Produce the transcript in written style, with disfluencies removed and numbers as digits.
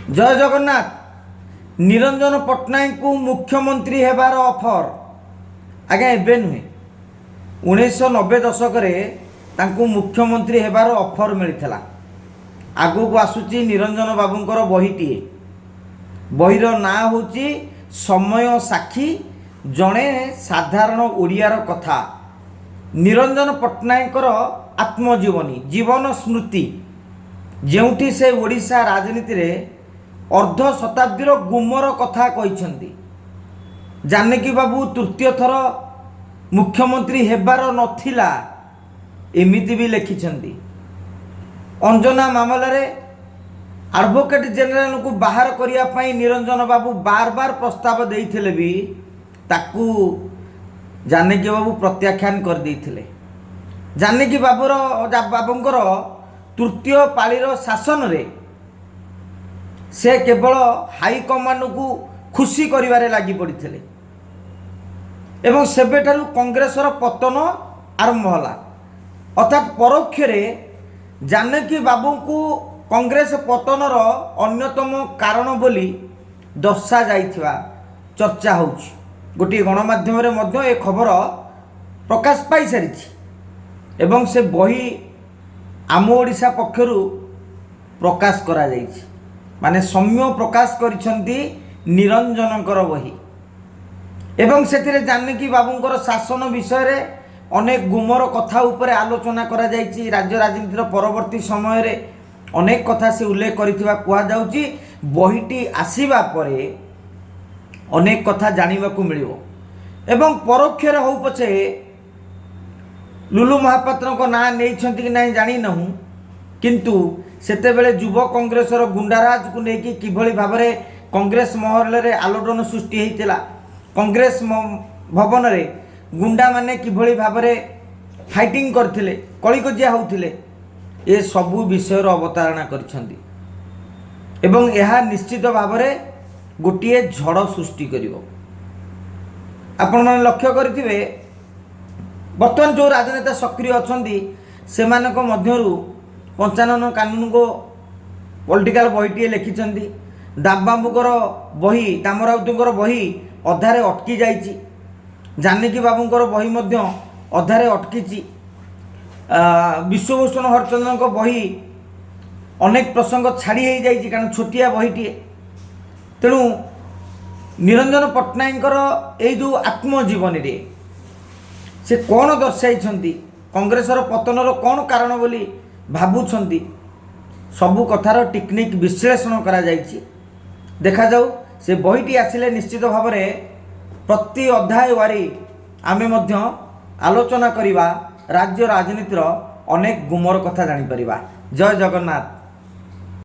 जय जगन्नाथ। निरंजन पट्टनायक को मुख्यमंत्री हेबार ऑफर आज्ञा एबे नुहे 1990 दशक तांकु मुख्यमंत्री हेबार ऑफर मिलता। आगु को आसुची निरंजन बाबूंकर बहीटीए। बहीर ना होची समय साक्षी जड़े साधारण ओडियार कथा। निरंजन पट्टनायकर आत्मजीवनी जीवन स्मृति जेउठी से ओडिशा राजनीति रे अर्ध शताब्दीर गुमर कथा कहिसेंती। जानकी बाबू तृतीय थर मुख्यमंत्री हेबार नथिला एमिति भी लिखिछंती। अंजना मामला रे एडवोकेट जनरल को बाहर करिया पई निरंजन बाबू बार बार प्रस्ताव देइथिले भी ताकू जानकी बाबू प्रत्याख्यान कर देइथिले। जानकी बाबूंकर तृतीय पाळीर शासन रे से केवल हाईकमांड को खुशी करिवारे लागि पड़िथिले एवं सेबेठारु कांग्रेसर पतन आरंभ होला। अर्थात परोक्ष रे जानकी बाबू को कांग्रेस पतनर अन्यतम कारण बोली दर्शा जाइथिबा चर्चा होउछि। गोटे गणमाध्यम रे मध्य ए खबर प्रकाश पाई सारिछि एवं से बही आम ओडिशा पक्षरु प्रकाश करा जाइछि। माने सौम्य प्रकाश करिसंती निरंजनकर बही एवं सेतिरे जानकी बाबूंकर शासन विषय रे अनेक गुमर कथा उपरे आलोचना करा जाइछि। राज्य राजनीतिर परवर्ती समय रे अनेक कथा से उल्लेख करिथिबा कुआ जाउछि। बहीटी आसीबा परे अनेक कथा जानिबाकू मिलिबो एवं परोक्ष रे हो पछे लुलु महापात्र को ना नेइछंती कि नाही जानि नहु, किंतु सेते बेले युव कांग्रेसर गुंडाराज को लेकिन किभली भाबरे कांग्रेस महल रे आलोड़न सृष्टि हेतिला। कांग्रेस भवन रे गुंडा माने किभली भाबरे फाइटिंग करथिले, कलिकजिया होउथिले, ए सबु विषय अवतारणा करिसंती एवं यह निश्चित भाबरे गोटिए झड़ सृष्टि करिवो। आपण माने लक्ष्य करिथिबे बर्तमान जो राजनेता सक्रिय अछंती सेमानक मध्यरु 55 कानून को पॉलिटिकल बहीटीए लिखिछंती। दामबाबूकर बही दामराउतुंकर बही अधारे अटकी जाइछि। जानकी बाबूंकर बही मध्य अधारे अटकीछि। विश्वभूषण हरचंद्रक बही अनेक प्रसंग छाड़ी हो जाइछि कारण छोटिया बहीटीए। तेणु निरंजन पट्टनायकर ए जो आत्मजीवनी रे से कौन दर्शाई कांग्रेसर पतनर कौन कारण बोली भावुंट सबू कथार टेक्निक विश्लेषण करा जाइछि। देखा जाऊ से बहीटी आसिले निश्चित भाव में प्रति अध्याय वारी आमे मध्य आलोचना करिबा। राज्य राजनीतिर अनेक गुमर कथा जानी परिबा। जय जगन्नाथ।